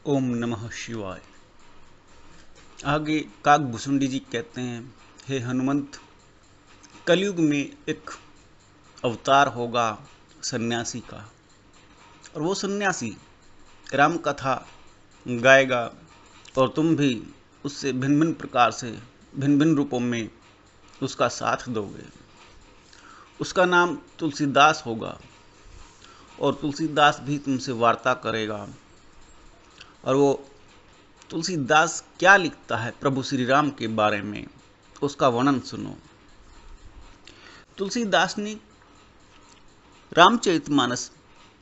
ओम नमः शिवाय। आगे काकभुसुंडी जी कहते हैं, हे हनुमंत, कलयुग में एक अवतार होगा सन्यासी का, और वो सन्यासी राम कथा गाएगा और तुम भी उससे भिन्न भिन्न प्रकार से भिन्न भिन्न रूपों में उसका साथ दोगे। उसका नाम तुलसीदास होगा और तुलसीदास भी तुमसे वार्ता करेगा। और वो तुलसीदास क्या लिखता है प्रभु श्री राम के बारे में, उसका वर्णन सुनो। तुलसीदास ने रामचरितमानस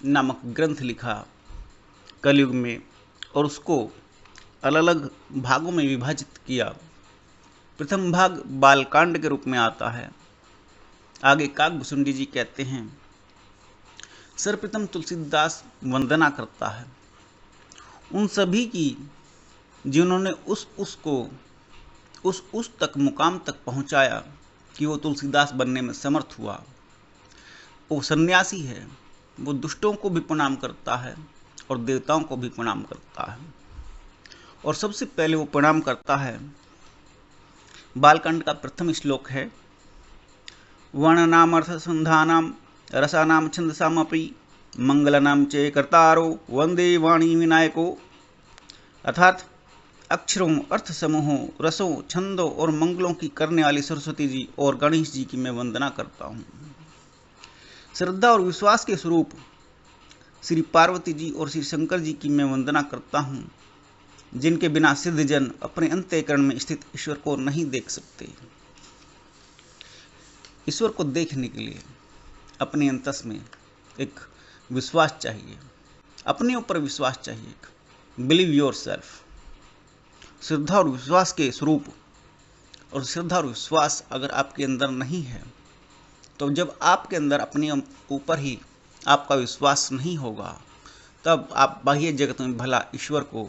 नामक ग्रंथ लिखा कलयुग में, और उसको अलग अलग भागों में विभाजित किया। प्रथम भाग बालकांड के रूप में आता है। आगे काकभुसुंडी जी कहते हैं, सर्वप्रथम तुलसीदास वंदना करता है उन सभी की जिन्होंने उस तक मुकाम तक पहुंचाया कि वो तुलसीदास बनने में समर्थ हुआ। वो सन्यासी है, वो दुष्टों को भी प्रणाम करता है और देवताओं को भी प्रणाम करता है। और सबसे पहले वो प्रणाम करता है, बालकांड का प्रथम श्लोक है, वर्णनाम अर्थसंधानाम रसानाम छंदसामपि मंगलनाम चे कर्तारो वंदे वाणी विनायको। अर्थात अक्षरों, अर्थ समूहों, रसों, छंदों और मंगलों की करने वाली सरस्वती जी और गणेश जी की मैं वंदना करता हूँ। श्रद्धा और विश्वास के स्वरूप श्री पार्वती जी और श्री शंकर जी की मैं वंदना करता हूँ, जिनके बिना सिद्धजन अपने अंतःकरण में स्थित ईश्वर को नहीं देख सकते। ईश्वर को देखने के लिए अपने अंतस में एक विश्वास चाहिए, अपने ऊपर विश्वास चाहिए। Believe your self. श्रद्धा और विश्वास के स्वरूप, और श्रद्धा और विश्वास अगर आपके अंदर नहीं है, तो जब आपके अंदर अपने ऊपर ही आपका विश्वास नहीं होगा, तब आप बाह्य जगत में भला ईश्वर को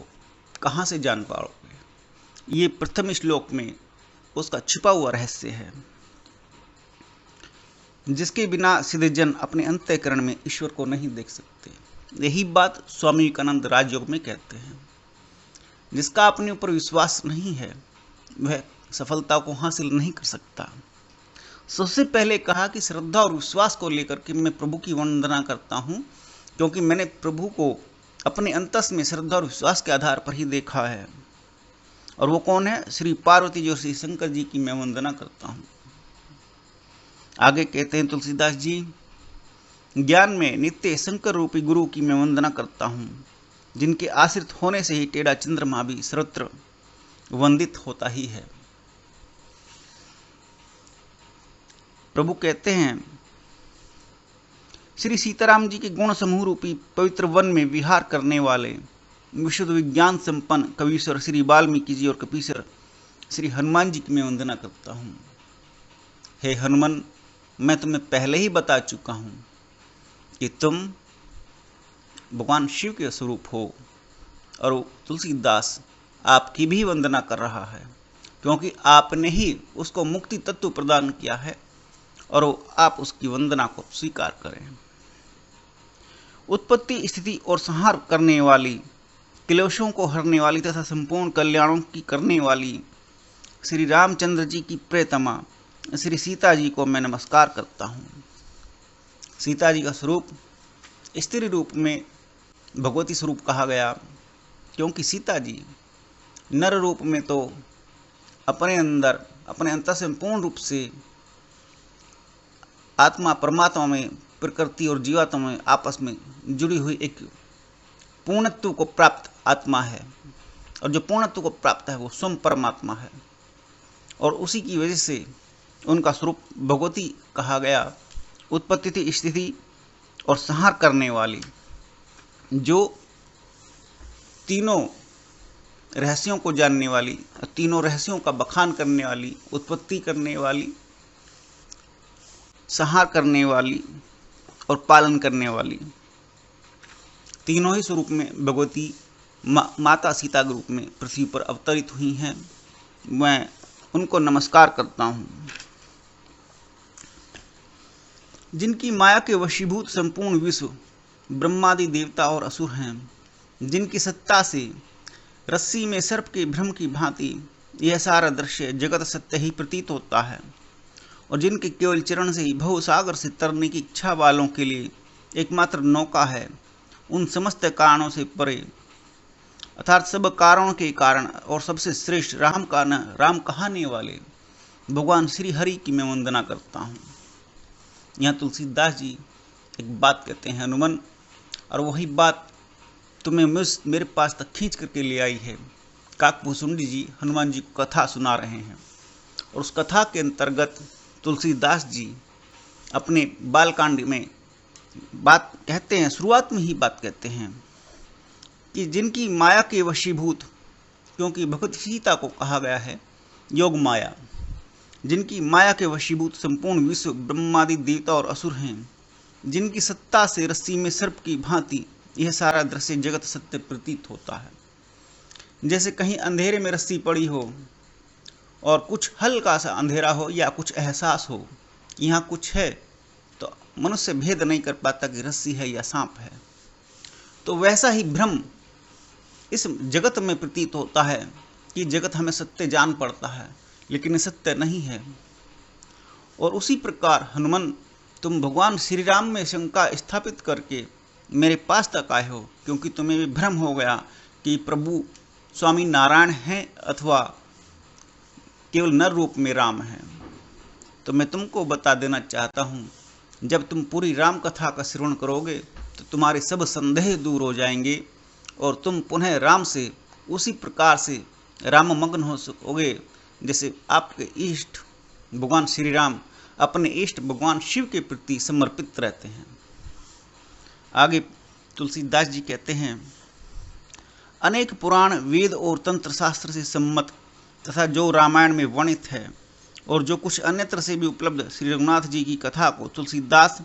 कहाँ से जान पाओगे। ये प्रथम श्लोक में उसका छिपा हुआ रहस्य है, जिसके बिना सिद्धजन अपने अंतःकरण में ईश्वर को नहीं देख सकते। यही बात स्वामी विवेकानंद राजयोग में कहते हैं, जिसका अपने ऊपर विश्वास नहीं है वह सफलता को हासिल नहीं कर सकता। सबसे पहले कहा कि श्रद्धा और विश्वास को लेकर के मैं प्रभु की वंदना करता हूँ, क्योंकि मैंने प्रभु को अपने अंतस में श्रद्धा और विश्वास के आधार पर ही देखा है। और वो कौन है? श्री पार्वती जी और श्री शंकर जी की मैं वंदना करता हूँ। आगे कहते हैं तुलसीदास जी, ज्ञान में नित्य शंकर रूपी गुरु की मैं वंदना करता हूँ, जिनके आश्रित होने से ही टेढ़ा चंद्रमा भी सर्वत्र वंदित होता ही है। प्रभु कहते हैं, श्री सीताराम जी के गुण समूह रूपी पवित्र वन में विहार करने वाले विशुद्ध विज्ञान संपन्न कवीश्वर श्री वाल्मीकि जी और कपीश्वर श्री हनुमान जी की मैं वंदना करता हूँ। हे हनुमान, मैं तुम्हें पहले ही बता चुका हूँ कि तुम भगवान शिव के स्वरूप हो। और तुलसीदास आपकी भी वंदना कर रहा है, क्योंकि आपने ही उसको मुक्ति तत्व प्रदान किया है, और आप उसकी वंदना को स्वीकार करें। उत्पत्ति, स्थिति और संहार करने वाली, क्लेशों को हरने वाली तथा संपूर्ण कल्याणों की करने वाली श्री रामचंद्र जी की प्रियतमा श्री सीता जी को मैं नमस्कार करता हूँ। सीता जी का स्वरूप स्त्री रूप में भगवती स्वरूप कहा गया, क्योंकि सीता जी नर रूप में तो अपने अंदर अपने अंतर से पूर्ण रूप से आत्मा परमात्मा में, प्रकृति और जीवात्मा में आपस में जुड़ी हुई एक पूर्णत्व को प्राप्त आत्मा है, और जो पूर्णत्व को प्राप्त है वो स्वयं परमात्मा है। और उसी की वजह से उनका स्वरूप भगवती कहा गया। उत्पत्ति, स्थिति और संहार करने वाली, जो तीनों रहस्यों को जानने वाली, तीनों रहस्यों का बखान करने वाली, उत्पत्ति करने वाली, संहार करने वाली और पालन करने वाली, तीनों ही स्वरूप में भगवती माता सीता के रूप में पृथ्वी पर अवतरित हुई हैं। मैं उनको नमस्कार करता हूँ। जिनकी माया के वशीभूत संपूर्ण विश्व ब्रह्मादि देवता और असुर हैं, जिनकी सत्ता से रस्सी में सर्प के भ्रम की भांति यह सारा दृश्य जगत सत्य ही प्रतीत होता है, और जिनके केवल चरण से ही भवसागर से तरने की इच्छा वालों के लिए एकमात्र नौका है, उन समस्त कारणों से परे अर्थात सब कारणों के कारण और सबसे श्रेष्ठ राम कहाने वाले भगवान श्री हरि की मैं वंदना करता हूँ। यहाँ तुलसीदास जी एक बात कहते हैं हनुमान, और वही बात तुम्हें मेरे पास तक खींच करके ले आई है। काकभूषुंडी जी हनुमान जी को कथा सुना रहे हैं, और उस कथा के अंतर्गत तुलसीदास जी अपने बालकांड में बात कहते हैं, शुरुआत में ही बात कहते हैं कि जिनकी माया के वशीभूत, क्योंकि भगवत सीता को कहा गया है योग माया, जिनकी माया के वशीभूत संपूर्ण विश्व ब्रह्मादि देवता और असुर हैं, जिनकी सत्ता से रस्सी में सर्प की भांति यह सारा दृश्य जगत सत्य प्रतीत होता है। जैसे कहीं अंधेरे में रस्सी पड़ी हो और कुछ हल्का सा अंधेरा हो या कुछ एहसास हो कि यहाँ कुछ है, तो मनुष्य भेद नहीं कर पाता कि रस्सी है या सांप है। तो वैसा ही भ्रम इस जगत में प्रतीत होता है कि जगत हमें सत्य जान पड़ता है, लेकिन सत्य नहीं है। और उसी प्रकार हनुमान, तुम भगवान श्री राम में शंका स्थापित करके मेरे पास तक आए हो, क्योंकि तुम्हें भी भ्रम हो गया कि प्रभु स्वामी नारायण हैं अथवा केवल नर रूप में राम हैं। तो मैं तुमको बता देना चाहता हूँ, जब तुम पूरी राम कथा का श्रवण करोगे तो तुम्हारे सब संदेह दूर हो जाएंगे और तुम पुनः राम से उसी प्रकार से राममग्न हो सकोगे जैसे आपके इष्ट भगवान श्री राम अपने इष्ट भगवान शिव के प्रति समर्पित रहते हैं। आगे तुलसीदास जी कहते हैं, अनेक पुराण वेद और तंत्र शास्त्र से सम्मत तथा जो रामायण में वर्णित है और जो कुछ अन्यत्र से भी उपलब्ध श्री रघुनाथ जी की कथा को तुलसीदास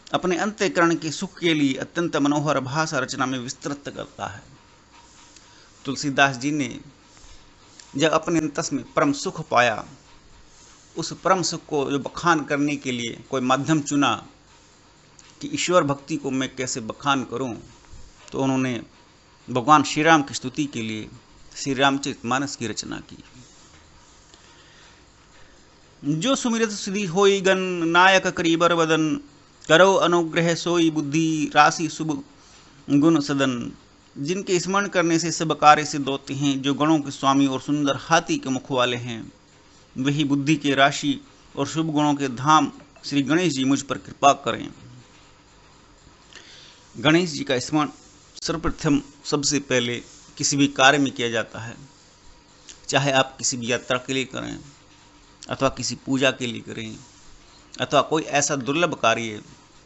अपने अंतःकरण के सुख के लिए अत्यंत मनोहर भाषा रचना में विस्तृत करता है। तुलसीदास जी ने जब अपने अंतस में परम सुख पाया, उस परम सुख को जो बखान करने के लिए कोई माध्यम चुना कि ईश्वर भक्ति को मैं कैसे बखान करूं, तो उन्होंने भगवान श्री राम की स्तुति के लिए श्री रामचरितमानस की रचना की। जो सुमिरत सिद्धि होई गन, नायक करीबर वदन, करो अनुग्रह सोई बुद्धि, राशि शुभ गुण सदन। जिनके स्मरण करने से सब कार्य सिद्ध होते हैं, जो गणों के स्वामी और सुंदर हाथी के मुख वाले हैं, वही बुद्धि के राशि और शुभ गुणों के धाम श्री गणेश जी मुझ पर कृपा करें। गणेश जी का स्मरण सर्वप्रथम सबसे पहले किसी भी कार्य में किया जाता है, चाहे आप किसी भी यात्रा के लिए करें अथवा किसी पूजा के लिए करें अथवा कोई ऐसा दुर्लभ कार्य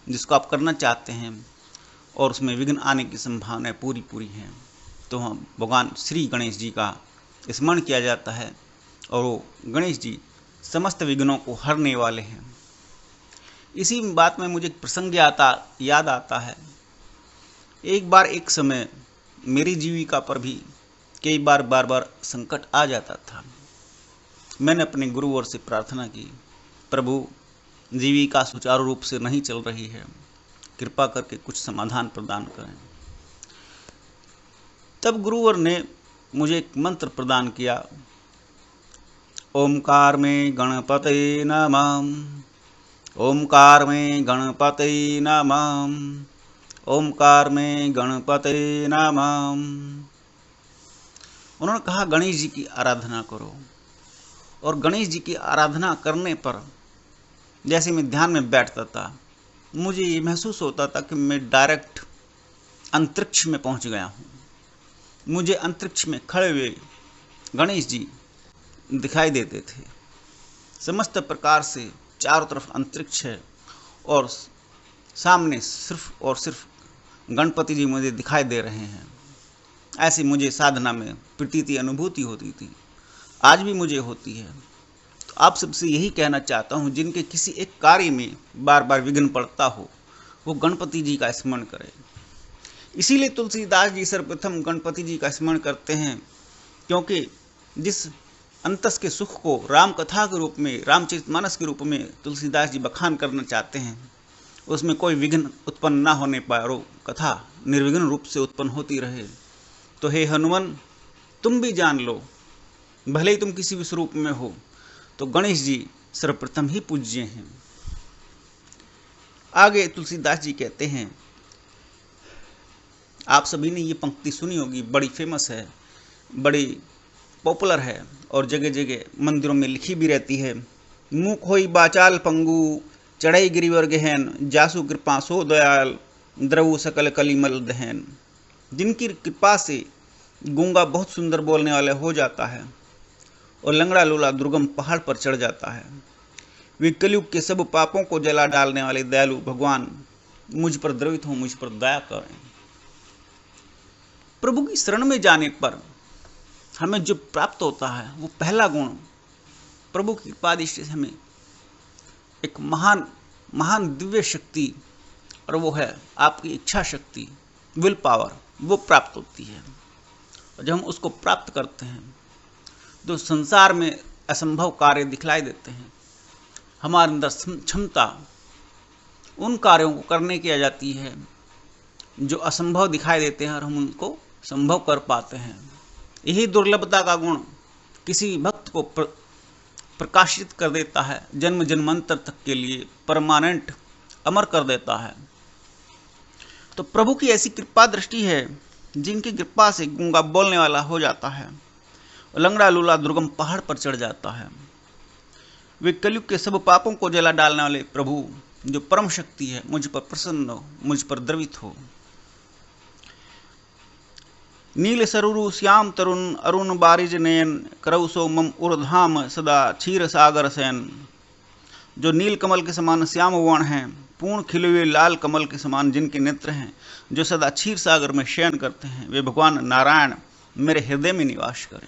जिसको आप करना चाहते हैं और उसमें विघ्न आने की संभावनाएं पूरी हैं, तो हम भगवान श्री गणेश जी का स्मरण किया जाता है और वो गणेश जी समस्त विघ्नों को हरने वाले हैं। इसी बात में मुझे एक प्रसंग याद आता है। एक बार एक समय मेरी जीविका पर भी कई बार संकट आ जाता था। मैंने अपने गुरुवर से प्रार्थना की, प्रभु जीविका सुचारू रूप से नहीं चल रही है, कृपा करके कुछ समाधान प्रदान करें। तब गुरुवर ने मुझे एक मंत्र प्रदान किया, ओमकार में गणपते नमः, ओमकार में गणपते नमः, ओमकार में गणपते नमः। उन्होंने कहा गणेश जी की आराधना करो, और गणेश जी की आराधना करने पर जैसे मैं ध्यान में बैठता था, मुझे ये महसूस होता था कि मैं डायरेक्ट अंतरिक्ष में पहुंच गया हूँ। मुझे अंतरिक्ष में खड़े हुए गणेश जी दिखाई देते थे। समस्त प्रकार से चारों तरफ अंतरिक्ष है और सामने सिर्फ और सिर्फ गणपति जी मुझे दिखाई दे रहे हैं। ऐसी मुझे साधना में प्रतीति अनुभूति होती थी, आज भी मुझे होती है। तो आप सबसे यही कहना चाहता हूँ, जिनके किसी एक कार्य में बार बार विघ्न पड़ता हो, वो गणपति जी का स्मरण करें। इसीलिए तुलसीदास जी सर्वप्रथम गणपति जी का स्मरण करते हैं, क्योंकि जिस अंतस के सुख को राम कथा के रूप में, रामचरितमानस के रूप में तुलसीदास जी बखान करना चाहते हैं, उसमें कोई विघ्न उत्पन्न न होने पाए और कथा निर्विघ्न रूप से उत्पन्न होती रहे, तो हे हनुमान, तुम भी जान लो, भले ही तुम किसी भी स्वरूप में हो, तो गणेश जी सर्वप्रथम ही पूज्य हैं। आगे तुलसीदास जी कहते हैं, आप सभी ने ये पंक्ति सुनी होगी, बड़ी फेमस है, बड़ी पॉपुलर है और जगह जगह मंदिरों में लिखी भी रहती है। मुख होई बाचाल पंगु, चढ़ई गिरिवर गहन, जासु कृपा सो दयाल, द्रवु सकल कलिमल दहन। जिनकी कृपा से गूंगा बहुत सुंदर बोलने वाला हो जाता है और लंगड़ा लूला दुर्गम पहाड़ पर चढ़ जाता है। वे कलयुग के सब पापों को जला डालने वाले दयालु भगवान मुझ पर द्रवित हो, मुझ पर दया करें। प्रभु की शरण में जाने पर हमें जो प्राप्त होता है वो पहला गुण, प्रभु की कृपा दृष्टि से हमें एक महान महान दिव्य शक्ति, और वो है आपकी इच्छा शक्ति, विल पावर, वो प्राप्त होती है। और जब हम उसको प्राप्त करते हैं तो संसार में असंभव कार्य दिखलाई देते हैं। हमारे अंदर क्षमता उन कार्यों को करने की आ जाती है जो असंभव दिखाई देते हैं और हम उनको संभव कर पाते हैं। यही दुर्लभता का गुण किसी भक्त को प्रकाशित कर देता है, जन्म जन्मांतर तक के लिए परमानेंट अमर कर देता है। तो प्रभु की ऐसी कृपा दृष्टि है जिनकी कृपा से गूंगा बोलने वाला हो जाता है और लंगड़ा लूला दुर्गम पहाड़ पर चढ़ जाता है। वे कलयुग के सब पापों को जला डालने वाले प्रभु जो परम शक्ति है, मुझ पर प्रसन्न हो, मुझ पर द्रवित हो। नील सरुरु श्याम तरुण अरुण बारिज नयन, करौ सो मम उर्धाम सदा क्षीर सागर सैन। जो नील कमल के समान श्याम वर्ण हैं, पूर्ण खिले हुए लाल कमल के समान जिनके नेत्र हैं, जो सदा क्षीर सागर में शयन करते हैं, वे भगवान नारायण मेरे हृदय में निवास करें।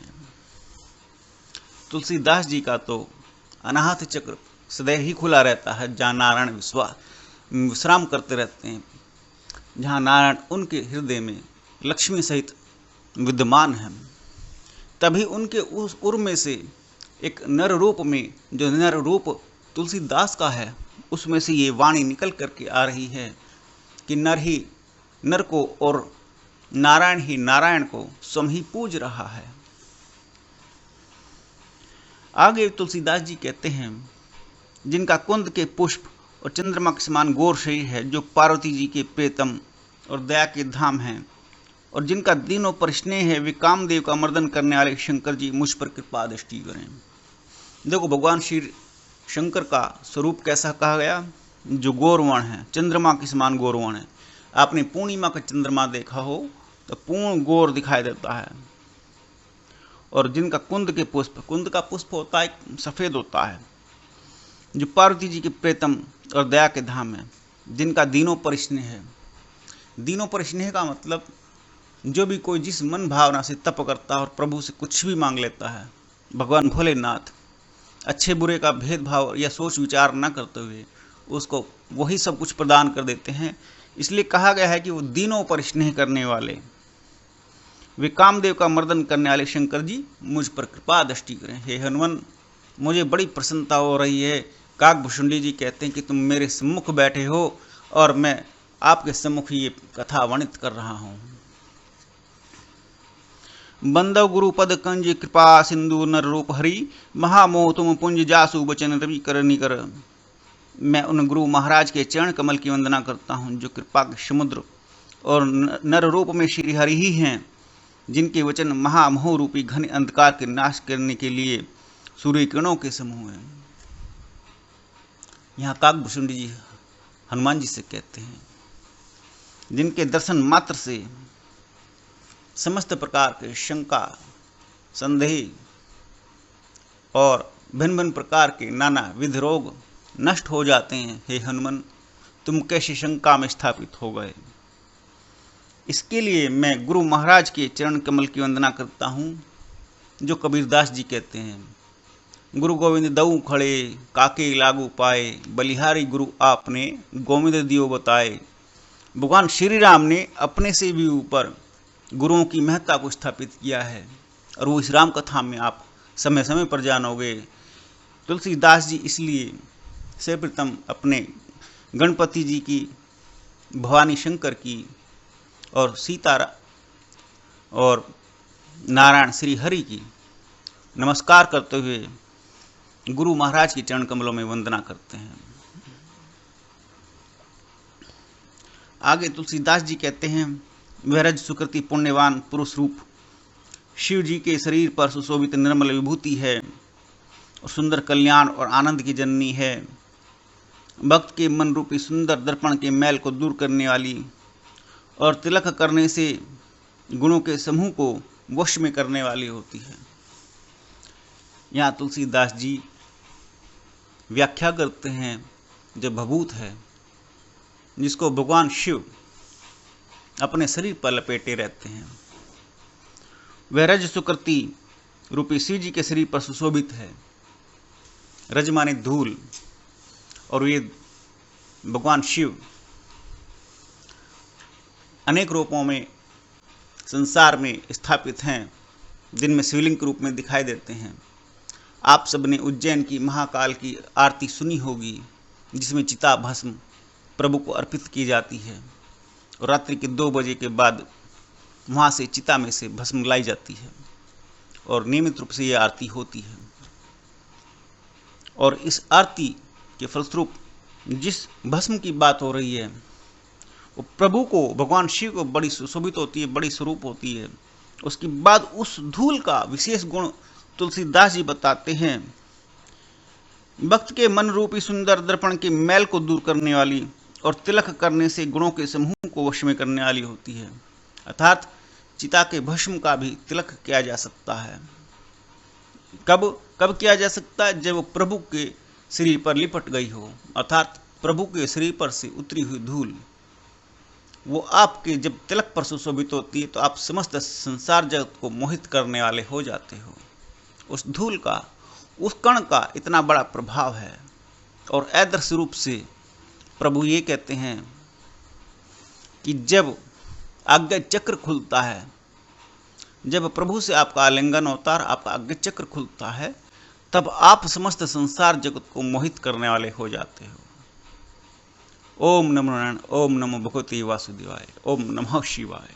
तुलसीदास जी का तो अनाहत चक्र सदैव ही खुला रहता है, जहाँ नारायण विश्राम करते रहते हैं, जहाँ नारायण उनके हृदय में लक्ष्मी सहित विद्यमान है। तभी उनके उस उर में से एक नर रूप में, जो नर रूप तुलसीदास का है, उसमें से ये वाणी निकल करके आ रही है कि नर ही नर को और नारायण ही नारायण को स्वयं ही पूज रहा है। आगे तुलसीदास जी कहते हैं, जिनका कुंद के पुष्प और चंद्रमा के समान गौर शरीर है, जो पार्वती जी के प्रियतम और दया के धाम हैं, और जिनका दीनों पर स्नेह है, वे कामदेव का मर्दन करने वाले शंकर जी मुझ पर कृपा दृष्टि करें। देखो, भगवान श्री शंकर का स्वरूप कैसा कहा गया, जो गौरवर्ण है, चंद्रमा के समान गौरवर्ण है। आपने पूर्णिमा का चंद्रमा देखा हो तो पूर्ण गौर दिखाई देता है। और जिनका कुंद के पुष्प, कुंद का पुष्प होता है सफेद होता है, जो पार्वती जी के प्रेतम और दया के धाम है, जिनका दीनों पर स्नेह है। दीनों पर स्नेह का मतलब जो भी कोई जिस मन भावना से तप करता है और प्रभु से कुछ भी मांग लेता है, भगवान भोलेनाथ अच्छे बुरे का भेदभाव या सोच विचार न करते हुए उसको वही सब कुछ प्रदान कर देते हैं। इसलिए कहा गया है कि वो दीनों पर स्नेह करने वाले, वे कामदेव का मर्दन करने वाले शंकर जी मुझ पर कृपा दृष्टि करें। हे हनुमान, मुझे बड़ी प्रसन्नता हो रही है। काकभूषुंडी जी कहते हैं कि तुम मेरे सम्मुख बैठे हो और मैं आपके सम्मुख ये कथा वर्णित कर रहा हूँ। बंदव गुरुपद कंज कृपा सिंधु नर रूप हरि, महामोह तुम पुंज जासु बचन रवि कर निकर। मैं उन गुरु महाराज के चरण कमल की वंदना करता हूँ, जो कृपा के समुद्र और नर रूप में श्री हरि ही हैं, जिनके वचन महामोह रूपी घन अंधकार के नाश करने के लिए सूर्य किरणों के समूह हैं। यहाँ काकभूषुंडी जी हनुमान जी से कहते हैं, जिनके दर्शन मात्र से समस्त प्रकार के शंका, संदेह और भिन्न भिन्न प्रकार के नाना विध रोग नष्ट हो जाते हैं। हे हनुमान, तुम कैसी शंका में स्थापित हो गए। इसके लिए मैं गुरु महाराज के चरण कमल की वंदना करता हूँ, जो कबीरदास जी कहते हैं, गुरु गोविंद दऊ खड़े काके लागू पाए, बलिहारी गुरु आपने गोविंद दियो बताए। भगवान श्री राम ने अपने से भी ऊपर गुरुओं की महत्ता को स्थापित किया है, और वो इस राम कथा में आप समय समय पर जानोगे। तुलसीदास जी इसलिए सर्वप्रथम अपने गणपति जी की, भवानी शंकर की और सीता और नारायण श्री हरि की नमस्कार करते हुए गुरु महाराज के चरण कमलों में वंदना करते हैं। आगे तुलसीदास जी कहते हैं, वह रज सुकृति पुण्यवान पुरुष रूप शिव जी के शरीर पर सुशोभित निर्मल विभूति है और सुंदर कल्याण और आनंद की जननी है। भक्त के मन रूपी सुंदर दर्पण के मैल को दूर करने वाली और तिलक करने से गुणों के समूह को वश में करने वाली होती है। यहाँ तुलसीदास जी व्याख्या करते हैं, जो भभूत है जिसको भगवान शिव अपने शरीर पर लपेटे रहते हैं, वह रज सुकृति रूपी शिव जी के शरीर पर सुशोभित है। रज माने धूल, और ये भगवान शिव अनेक रूपों में संसार में स्थापित हैं, जिनमें शिवलिंग के रूप में दिखाई देते हैं। आप सबने उज्जैन की महाकाल की आरती सुनी होगी, जिसमें चिता भस्म प्रभु को अर्पित की जाती है और रात्रि के 2 बजे के बाद वहाँ से चिता में से भस्म लाई जाती है और नियमित रूप से यह आरती होती है। और इस आरती के फलस्वरूप जिस भस्म की बात हो रही है वो प्रभु को, भगवान शिव को बड़ी सुशोभित होती है, बड़ी स्वरूप होती है। उसके बाद उस धूल का विशेष गुण तुलसीदास जी बताते हैं, भक्त के मन रूपी सुंदर दर्पण के मैल को दूर करने वाली और तिलक करने से गुणों के समूह को वश में करने वाली होती है। अर्थात चिता के भस्म का भी तिलक किया जा सकता है। कब किया जा सकता है? जब वो प्रभु के शरीर पर लिपट गई हो, अर्थात प्रभु के शरीर पर से उतरी हुई धूल वो आपके जब तिलक पर सुशोभित होती है तो आप समस्त संसार जगत को मोहित करने वाले हो जाते हो। उस धूल का, उस कण का इतना बड़ा प्रभाव है। और आदर्श रूप से प्रभु ये कहते हैं कि जब आज्ञा चक्र खुलता है, जब प्रभु से आपका आलिंगन होता है, आपका आज्ञा चक्र खुलता है, तब आप समस्त संसार जगत को मोहित करने वाले हो जाते हो। ओम नमो नारायण, ओम नमो भगवते वासुदेवाय, ओम नमः शिवाय।